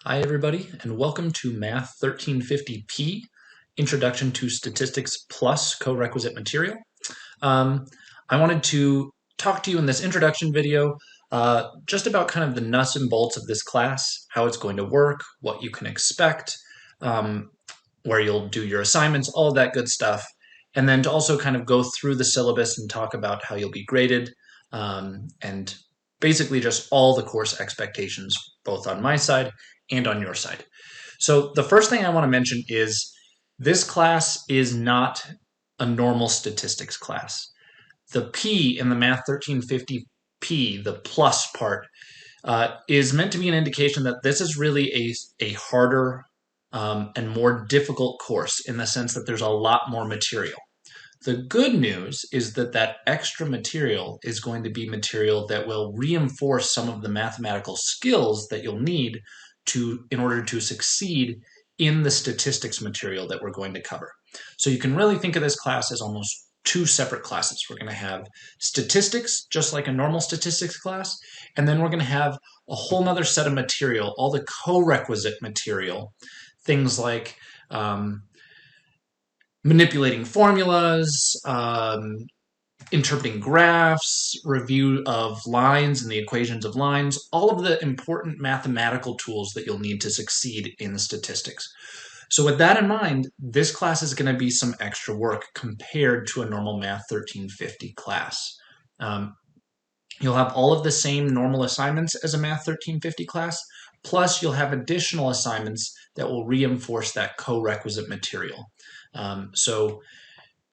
Hi everybody, and welcome to Math 1350P, Introduction to Statistics Plus Co-Requisite Material. Um, I wanted to talk to you in this introduction video just about kind of the nuts and bolts of this class, how it's going to work, what you can expect, where you'll do your assignments, all of that good stuff, and then to also kind of go through the syllabus and talk about how you'll be graded, and basically just all the course expectations, both on my side and on your side. So the first thing I want to mention is this class is not a normal statistics class. The P in the Math 1350P, the plus part, is meant to be an indication that this is really a harder and more difficult course in the sense that there's a lot more material. The good news is that that extra material is going to be material that will reinforce some of the mathematical skills that you'll need in order to succeed in the statistics material that we're going to cover. So you can really think of this class as almost two separate classes. We're going to have statistics, just like a normal statistics class, and then we're going to have a whole nother set of material, all the co-requisite material, things like manipulating formulas, interpreting graphs, review of lines and the equations of lines, all of the important mathematical tools that you'll need to succeed in statistics. So with that in mind, this class is going to be some extra work compared to a normal Math 1350 class. You'll have all of the same normal assignments as a Math 1350 class, plus you'll have additional assignments that will reinforce that co-requisite material. So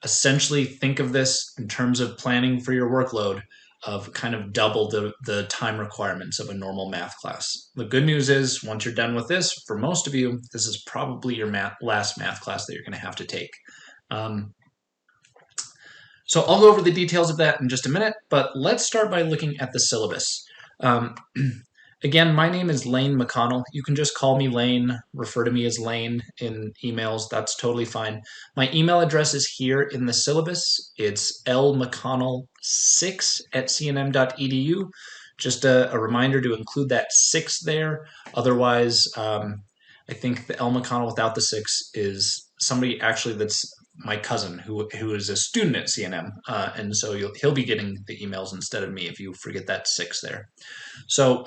essentially think of this in terms of planning for your workload of kind of double the time requirements of a normal math class. The good news is once you're done with this, for most of you, this is probably your last math class that you're going to have to take. So I'll go over the details of that in just a minute, but let's start by looking at the syllabus. Again, my name is Lane McConnell. You can just call me Lane, refer to me as Lane in emails. That's totally fine. My email address is here in the syllabus. It's lmcconnell6@cnm.edu. Just a reminder to include that 6 there. Otherwise, I think the L McConnell without the 6 is somebody actually that's my cousin who is a student at CNM, and so he'll be getting the emails instead of me if you forget that 6 there. So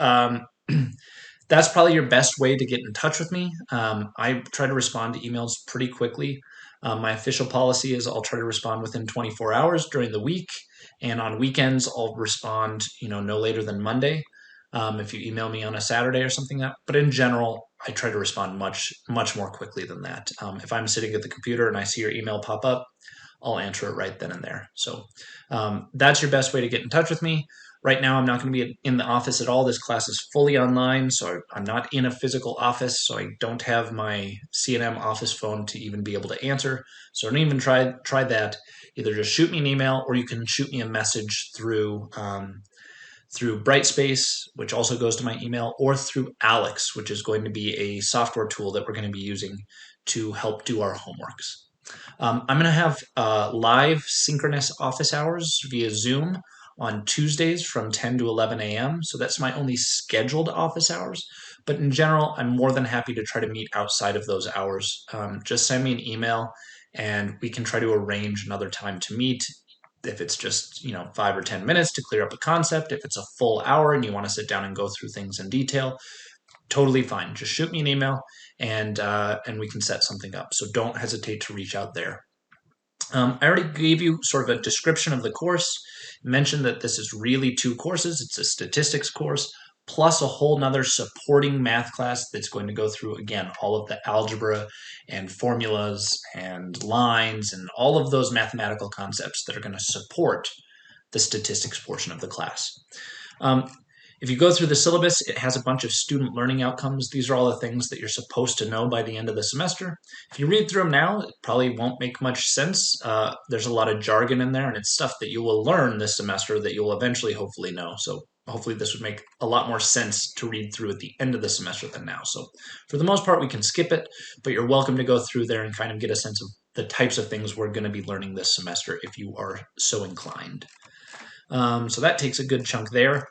that's probably your best way to get in touch with me. I try to respond to emails pretty quickly. My official policy is I'll try to respond within 24 hours during the week, and on weekends I'll respond, no later than Monday. If you email me on a Saturday or something like that. But in general, I try to respond much more quickly than that. If I'm sitting at the computer and I see your email pop up, I'll answer it right then and there. So that's your best way to get in touch with me. Right now, I'm not going to be in the office at all. This class is fully online, so I'm not in a physical office, so I don't have my CNM office phone to even be able to answer. So don't even try that. Either just shoot me an email, or you can shoot me a message through Brightspace, which also goes to my email, or through Alex, which is going to be a software tool that we're going to be using to help do our homeworks. I'm going to have live synchronous office hours via Zoom on Tuesdays from 10 to 11 a.m. So that's my only scheduled office hours. But in general, I'm more than happy to try to meet outside of those hours. Just send me an email and we can try to arrange another time to meet. If it's just 5 or 10 minutes to clear up a concept, if it's a full hour and you want to sit down and go through things in detail, totally fine. Just shoot me an email and we can set something up. So don't hesitate to reach out there. I already gave you sort of a description of the course, mentioned that this is really 2 courses. It's a statistics course plus a whole nother supporting math class that's going to go through, again, all of the algebra and formulas and lines and all of those mathematical concepts that are going to support the statistics portion of the class. If you go through the syllabus, it has a bunch of student learning outcomes. These are all the things that you're supposed to know by the end of the semester. If you read through them now, it probably won't make much sense. There's a lot of jargon in there, and it's stuff that you will learn this semester that you'll eventually hopefully know. So hopefully this would make a lot more sense to read through at the end of the semester than now. So for the most part, we can skip it, but you're welcome to go through there and kind of get a sense of the types of things we're going to be learning this semester if you are so inclined. So that takes a good chunk there.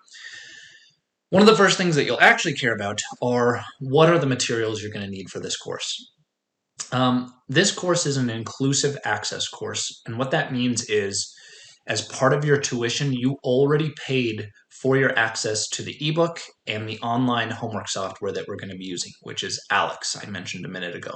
One of the first things that you'll actually care about are what are the materials you're going to need for this course. This course is an inclusive access course, and what that means is as part of your tuition, you already paid for your access to the ebook and the online homework software that we're going to be using, which is Alex, I mentioned a minute ago.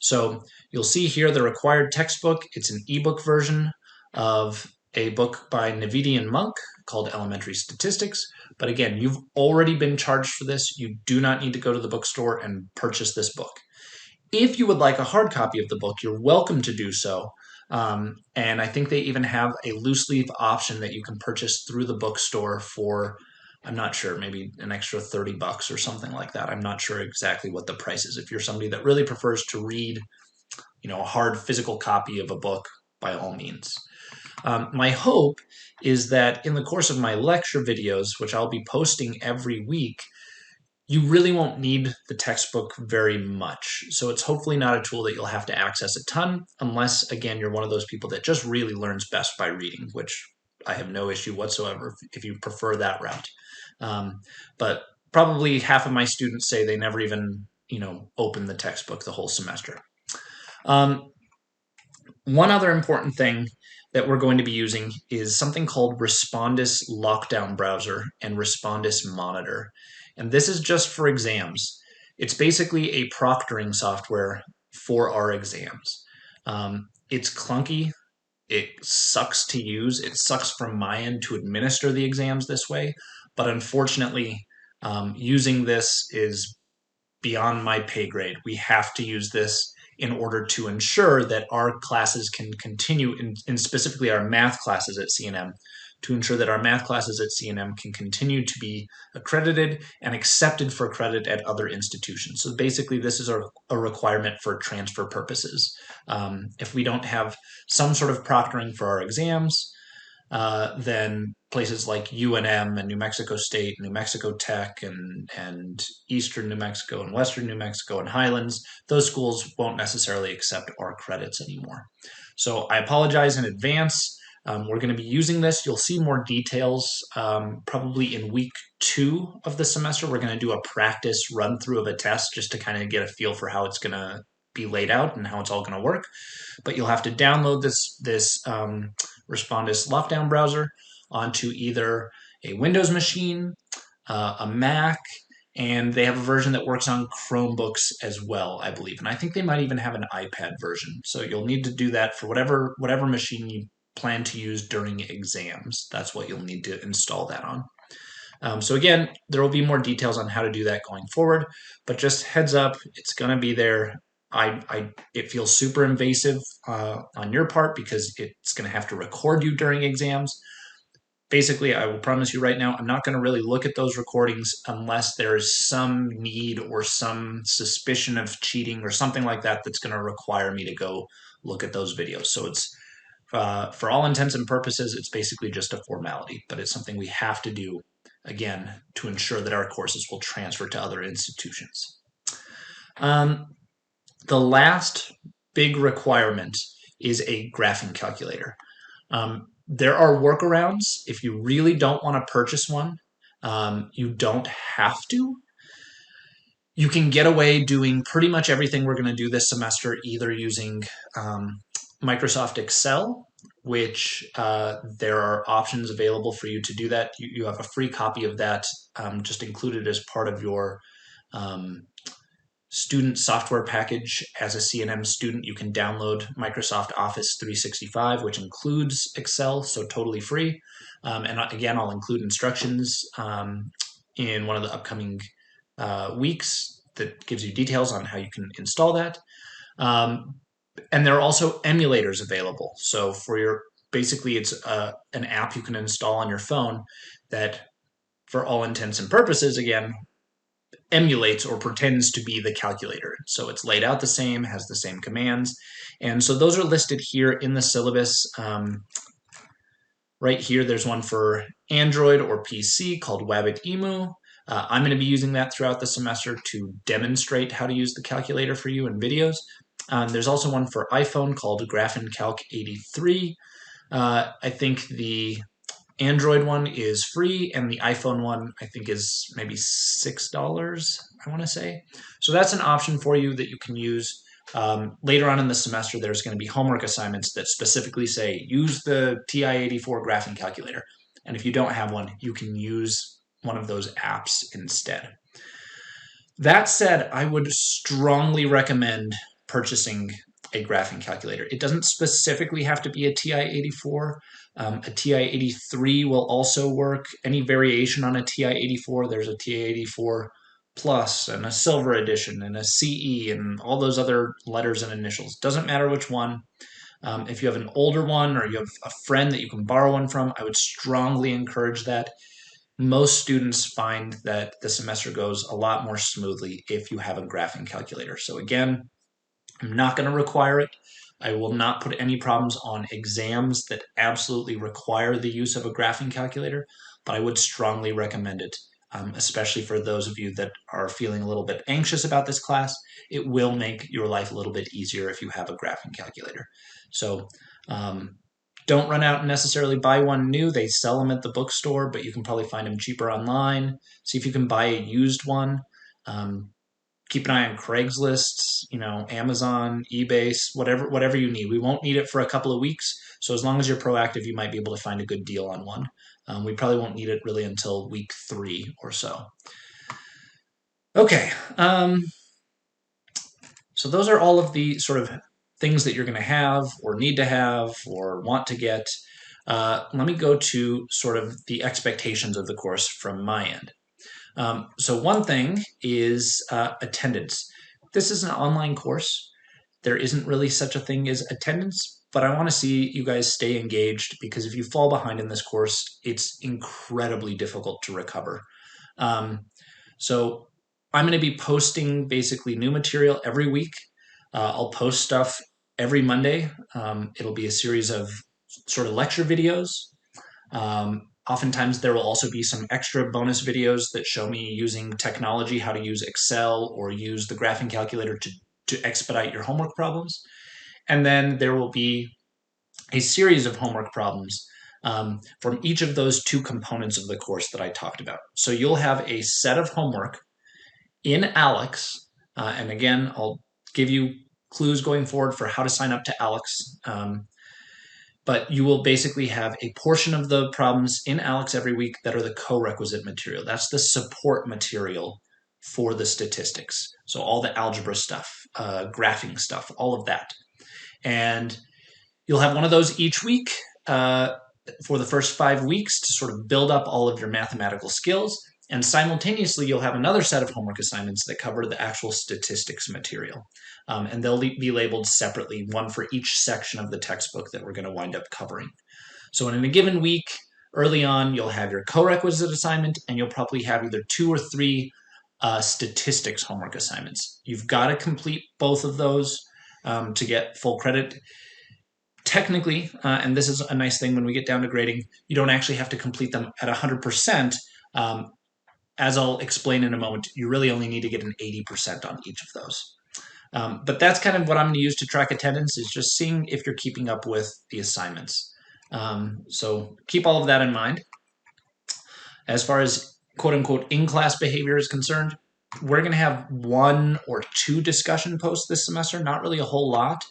So you'll see here the required textbook. It's an ebook version of a book by Navidian Monk called Elementary Statistics. But again, you've already been charged for this. You do not need to go to the bookstore and purchase this book. If you would like a hard copy of the book, you're welcome to do so. And I think they even have a loose leaf option that you can purchase through the bookstore for, I'm not sure, maybe an extra $30 or something like that. I'm not sure exactly what the price is. If you're somebody that really prefers to read, a hard physical copy of a book, by all means. My hope is that in the course of my lecture videos, which I'll be posting every week, you really won't need the textbook very much. So it's hopefully not a tool that you'll have to access a ton, unless, again, you're one of those people that just really learns best by reading, which I have no issue whatsoever if you prefer that route. But probably half of my students say they never even, open the textbook the whole semester. One other important thing that we're going to be using is something called Respondus Lockdown Browser and Respondus Monitor. And this is just for exams. It's basically a proctoring software for our exams. It's clunky. It sucks to use. It sucks from my end to administer the exams this way. But unfortunately, using this is beyond my pay grade. We have to use this in order to ensure that our classes can continue, in specifically our math classes at C&M, to ensure that our math classes at C&M can continue to be accredited and accepted for credit at other institutions. So basically, this is a requirement for transfer purposes. If we don't have some sort of proctoring for our exams, then places like UNM and New Mexico State, New Mexico Tech, and Eastern New Mexico and Western New Mexico and Highlands, those schools won't necessarily accept our credits anymore. So I apologize in advance. We're going to be using this. You'll see more details probably in week 2 of the semester. We're going to do a practice run through of a test just to kind of get a feel for how it's going to be laid out and how it's all going to work. But you'll have to download this Respondus Lockdown browser onto either a Windows machine, a Mac, and they have a version that works on Chromebooks as well, I believe. And I think they might even have an iPad version. So you'll need to do that for whatever machine you plan to use during exams. That's what you'll need to install that on. So again, there will be more details on how to do that going forward, but just heads up, it's going to be there. It feels super invasive on your part because it's going to have to record you during exams. Basically, I will promise you right now, I'm not going to really look at those recordings unless there's some need or some suspicion of cheating or something like that that's going to require me to go look at those videos. So it's for all intents and purposes, it's basically just a formality, but it's something we have to do, again, to ensure that our courses will transfer to other institutions. The last big requirement is a graphing calculator. There are workarounds. If you really don't want to purchase one, you don't have to. You can get away doing pretty much everything we're going to do this semester, either using Microsoft Excel, which there are options available for you to do that. You have a free copy of that just included as part of your student software package. As a C&M student, you can download Microsoft Office 365, which includes Excel, so totally free. And again, I'll include instructions in one of the upcoming weeks that gives you details on how you can install that. And there are also emulators available. So for basically it's an app you can install on your phone that, for all intents and purposes, again, emulates or pretends to be the calculator. So it's laid out the same, has the same commands. And so those are listed here in the syllabus. Right here, there's one for Android or PC called Wabbit Emu. I'm going to be using that throughout the semester to demonstrate how to use the calculator for you in videos. There's also one for iPhone called GraphenCalc 83. I think the Android one is free, and the iPhone one I think is maybe $6, I want to say. So that's an option for you that you can use. Later on in the semester, there's going to be homework assignments that specifically say use the TI-84 graphing calculator. And if you don't have one, you can use one of those apps instead. That said, I would strongly recommend purchasing a graphing calculator. It doesn't specifically have to be a TI-84. A TI-83 will also work. Any variation on a TI-84, there's a TI-84 Plus and a Silver Edition and a CE and all those other letters and initials. Doesn't matter which one. If you have an older one or you have a friend that you can borrow one from, I would strongly encourage that. Most students find that the semester goes a lot more smoothly if you have a graphing calculator. So again, I'm not going to require it. I will not put any problems on exams that absolutely require the use of a graphing calculator, but I would strongly recommend it, especially for those of you that are feeling a little bit anxious about this class. It will make your life a little bit easier if you have a graphing calculator. So don't run out and necessarily buy one new. They sell them at the bookstore, but you can probably find them cheaper online. See if you can buy a used one. Keep an eye on Craigslist, Amazon, eBay, whatever you need. We won't need it for a couple of weeks, so as long as you're proactive, you might be able to find a good deal on one. We probably won't need it really until week 3 or so. Okay, so those are all of the sort of things that you're going to have or need to have or want to get. Let me go to sort of the expectations of the course from my end. So one thing is attendance. This is an online course. There isn't really such a thing as attendance, but I want to see you guys stay engaged because if you fall behind in this course, it's incredibly difficult to recover. So I'm going to be posting basically new material every week. I'll post stuff every Monday. It'll be a series of sort of lecture videos. Oftentimes there will also be some extra bonus videos that show me using technology, how to use Excel or use the graphing calculator to expedite your homework problems. And then there will be a series of homework problems from each of those 2 components of the course that I talked about. So you'll have a set of homework in Alex, and again, I'll give you clues going forward for how to sign up to Alex. But you will basically have a portion of the problems in Alex every week that are the co-requisite material. That's the support material for the statistics. So all the algebra stuff, graphing stuff, all of that. And you'll have one of those each week for the first 5 weeks to sort of build up all of your mathematical skills. And simultaneously, you'll have another set of homework assignments that cover the actual statistics material. And they'll be labeled separately, one for each section of the textbook that we're going to wind up covering. So in a given week, early on, you'll have your co-requisite assignment, and you'll probably have either 2 or 3 statistics homework assignments. You've got to complete both of those to get full credit. Technically, and this is a nice thing when we get down to grading, you don't actually have to complete them at 100%. As I'll explain in a moment, you really only need to get an 80% on each of those. But that's kind of what I'm going to use to track attendance, is just seeing if you're keeping up with the assignments. So keep all of that in mind. As far as quote-unquote in-class behavior is concerned, we're going to have 1 or 2 discussion posts this semester, not really a whole lot.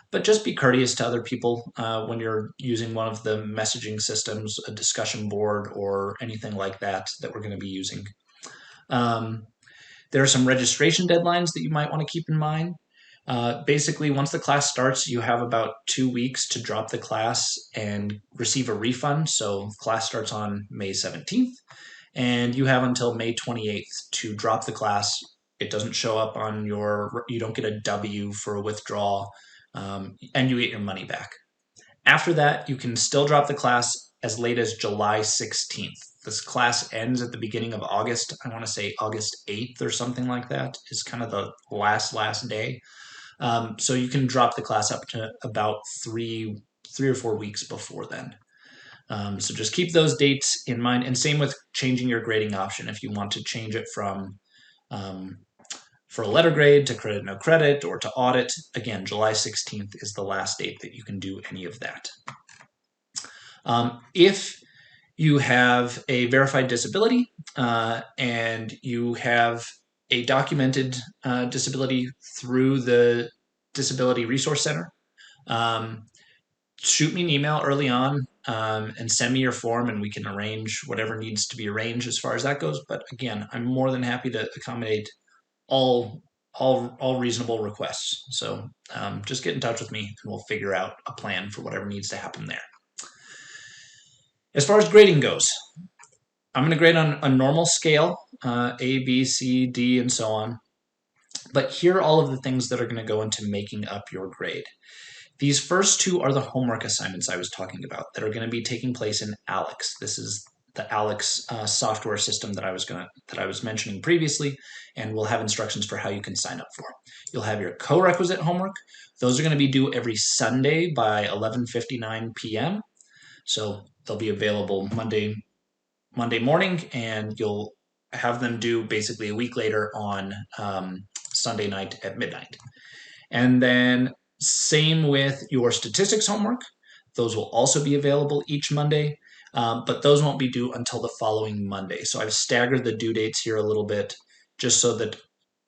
But just be courteous to other people when you're using one of the messaging systems, a discussion board, or anything like that we're going to be using. There are some registration deadlines that you might want to keep in mind. Basically, once the class starts, you have about 2 weeks to drop the class and receive a refund. So class starts on May 17th, and you have until May 28th to drop the class. It doesn't show up on you don't get a W for a withdrawal. And you get your money back. After that, you can still drop the class as late as July 16th. This class ends at the beginning of August. I want to say August 8th or something like that is kind of the last day. So you can drop the class up to about 3 or 4 weeks before then. So just keep those dates in mind. And same with changing your grading option. If you want to change it from for a letter grade to credit no credit or to audit, again, July 16th is the last date that you can do any of that. If You have a verified disability, and you have a documented disability through the Disability Resource Center. Um, Shoot me an email early on, and send me your form, and we can arrange whatever needs to be arranged as far as that goes. But again, I'm more than happy to accommodate all all reasonable requests. So just get in touch with me, and we'll figure out a plan for whatever needs to happen there. As far as grading goes, I'm going to grade on a normal scale, A, B, C, D, and so on. But here are all of the things that are going to go into making up your grade. These first two are the homework assignments I was talking about that are going to be taking place in Alex. This is the Alex software system that I was mentioning previously, and we'll have instructions for how you can sign up for. You'll have your co-requisite homework. Those are going to be due every Sunday by 11:59 p.m. So they'll be available Monday morning, and you'll have them due basically a week later on Sunday night at midnight. And then same with your statistics homework. Those will also be available each Monday, but those won't be due until the following Monday. So I've staggered the due dates here a little bit just so that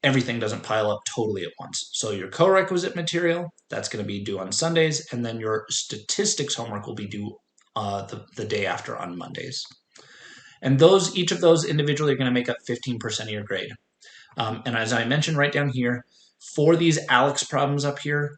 everything doesn't pile up totally at once. So your co-requisite material, that's going to be due on Sundays, and then your statistics homework will be due the day after on Mondays. And each of those individually are going to make up 15% of your grade. And as I mentioned right down here, for these Alex problems up here,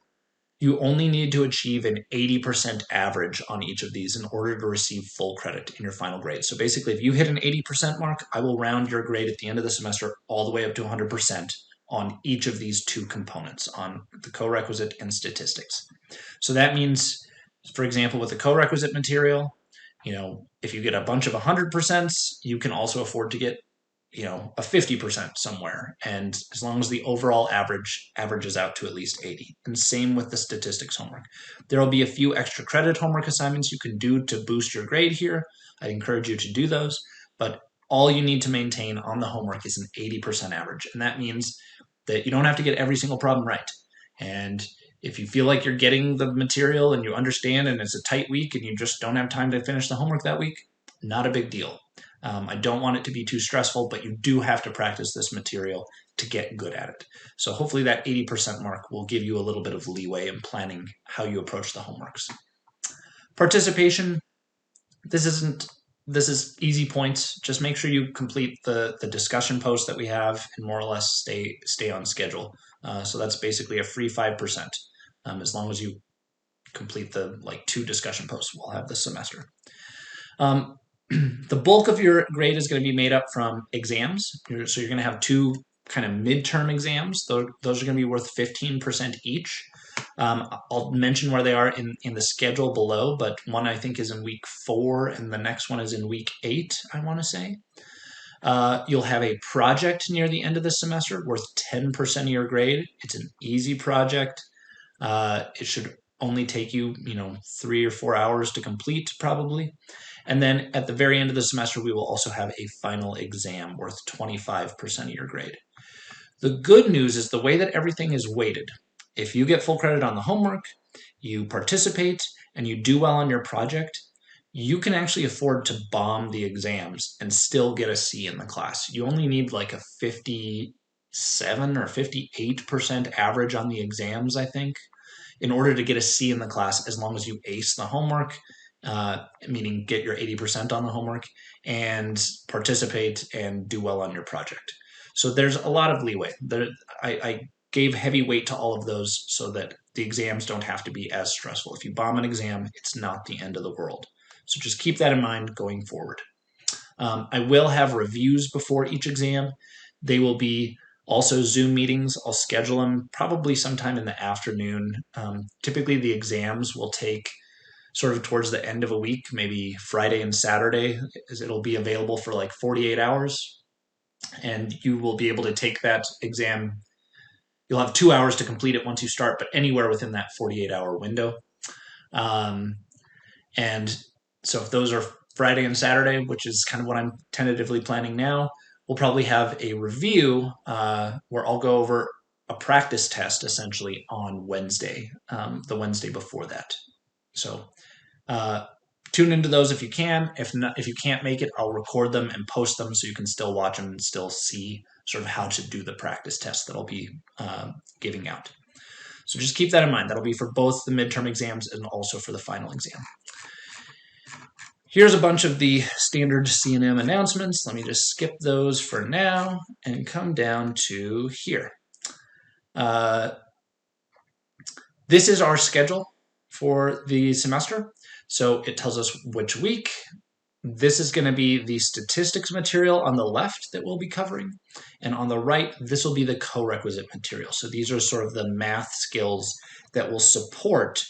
you only need to achieve an 80% average on each of these in order to receive full credit in your final grade. So basically, if you hit an 80% mark, I will round your grade at the end of the semester all the way up to 100% on each of these two components, on the co-requisite and statistics. So that means, for example, with the co-requisite material, if you get a bunch of 100%, you can also afford to get a 50% somewhere. And as long as the overall averages out to at least 80. And same with the statistics homework. There will be a few extra credit homework assignments you can do to boost your grade here. I'd encourage you to do those. But all you need to maintain on the homework is an 80% average. And that means that you don't have to get every single problem right. And if you feel like you're getting the material and you understand and it's a tight week and you just don't have time to finish the homework that week, not a big deal. I don't want it to be too stressful, but you do have to practice this material to get good at it. So hopefully that 80% mark will give you a little bit of leeway in planning how you approach the homeworks. Participation, this is easy points. Just make sure you complete the discussion post that we have and more or less stay on schedule. So that's basically a free 5%. As long as you complete the 2 discussion posts we'll have this semester. The bulk of your grade is going to be made up from exams. So you're going to have 2 kind of midterm exams. Those are going to be worth 15% each. I'll mention where they are in the schedule below, but one I think is in week 4 and the next one is in week 8, I want to say. You'll have a project near the end of the semester worth 10% of your grade. It's an easy project. It should only take you, 3 or 4 hours to complete probably. And then at the very end of the semester, we will also have a final exam worth 25% of your grade. The good news is the way that everything is weighted. If you get full credit on the homework, you participate, and you do well on your project, you can actually afford to bomb the exams and still get a C in the class. You only need like a 57 or 58% average on the exams, I think, in order to get a C in the class as long as you ace the homework, meaning get your 80% on the homework and participate and do well on your project. So there's a lot of leeway. I gave heavy weight to all of those so that the exams don't have to be as stressful. If you bomb an exam, it's not the end of the world. So just keep that in mind going forward. I will have reviews before each exam. They will be also Zoom meetings. I'll schedule them probably sometime in the afternoon. Typically the exams will take sort of towards the end of a week, maybe Friday and Saturday, as it'll be available for like 48 hours. And you will be able to take that exam. You'll have 2 hours to complete it once you start, but anywhere within that 48-hour window. And so if those are Friday and Saturday, which is kind of what I'm tentatively planning now, we'll probably have a review where I'll go over a practice test essentially on Wednesday, the Wednesday before that. So tune into those if you can. If not, if you can't make it, I'll record them and post them so you can still watch them and still see sort of how to do the practice test that I'll be giving out. So just keep that in mind. That'll be for both the midterm exams and also for the final exam. Here's a bunch of the standard C&M announcements. Let me just skip those for now and come down to here. This is our schedule for the semester. So it tells us which week. This is going to be the statistics material on the left that we'll be covering. And on the right, this will be the co-requisite material. So these are sort of the math skills that will support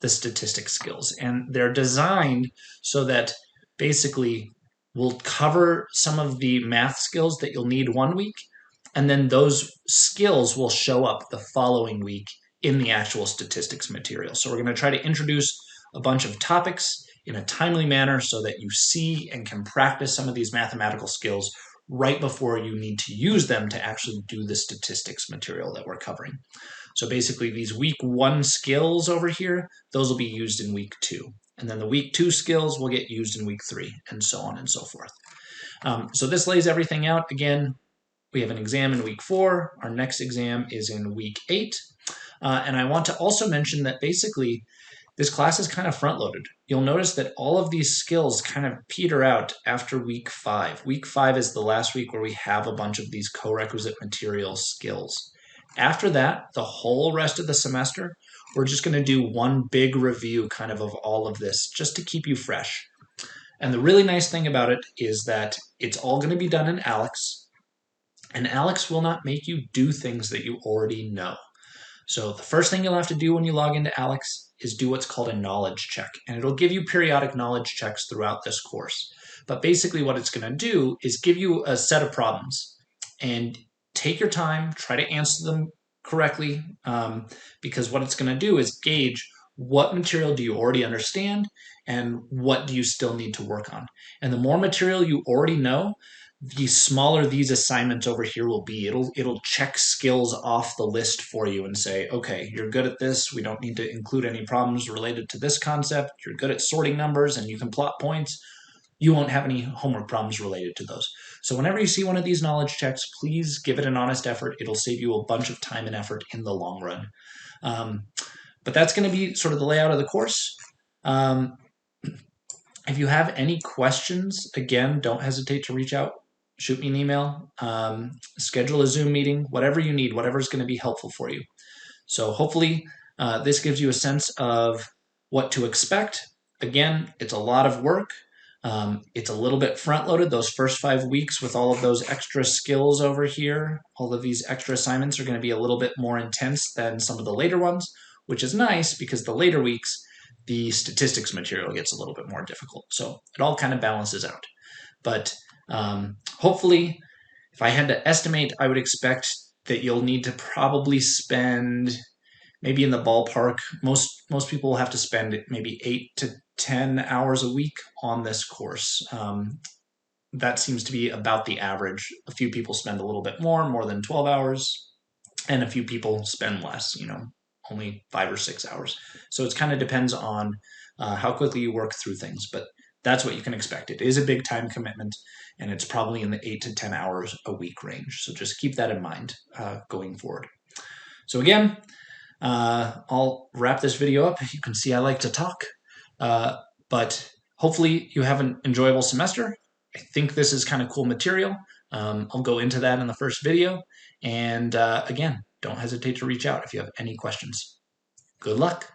the statistics skills. And they're designed so that basically we'll cover some of the math skills that you'll need one week, and then those skills will show up the following week in the actual statistics material. So we're going to try to introduce a bunch of topics in a timely manner so that you see and can practice some of these mathematical skills right before you need to use them to actually do the statistics material that we're covering. So basically these week 1 skills over here, those will be used in week 2. And then the week 2 skills will get used in week 3, and so on and so forth. So this lays everything out. Again, we have an exam in week 4. Our next exam is in week 8. And I want to also mention that basically this class is kind of front-loaded. You'll notice that all of these skills kind of peter out after week 5. Week 5 is the last week where we have a bunch of these co-requisite material skills. After that, the whole rest of the semester, we're just going to do one big review kind of all of this just to keep you fresh. And the really nice thing about it is that it's all going to be done in ALEX, and ALEX will not make you do things that you already know. So the first thing you'll have to do when you log into ALEX is do what's called a knowledge check. And it'll give you periodic knowledge checks throughout this course. But basically what it's going to do is give you a set of problems. And take your time, try to answer them correctly, because what it's going to do is gauge what material do you already understand and what do you still need to work on. And the more material you already know, the smaller these assignments over here will be. It'll check skills off the list for you and say, okay, you're good at this. We don't need to include any problems related to this concept. You're good at sorting numbers and you can plot points. You won't have any homework problems related to those. So whenever you see one of these knowledge checks, please give it an honest effort. It'll save you a bunch of time and effort in the long run. But that's going to be sort of the layout of the course. If you have any questions, again, don't hesitate to reach out. Shoot me an email, schedule a Zoom meeting, whatever you need, whatever is going to be helpful for you. So hopefully this gives you a sense of what to expect. Again, it's a lot of work. It's a little bit front-loaded. Those first 5 weeks with all of those extra skills over here, all of these extra assignments are going to be a little bit more intense than some of the later ones, which is nice because the later weeks, the statistics material gets a little bit more difficult. So it all kind of balances out. But hopefully, if I had to estimate, I would expect that you'll need to probably spend maybe in the ballpark. Most people will have to spend maybe 8 to 10 hours a week on this course. That seems to be about the average. A few people spend a little bit more than 12 hours, and a few people spend less, only 5 or 6 hours. So it kind of depends on how quickly you work through things, but that's what you can expect. It is a big time commitment, and it's probably in the 8 to 10 hours a week range. So just keep that in mind going forward. So again, I'll wrap this video up. You can see I like to talk, but hopefully you have an enjoyable semester. I think this is kind of cool material. I'll go into that in the first video. And again, don't hesitate to reach out if you have any questions. Good luck.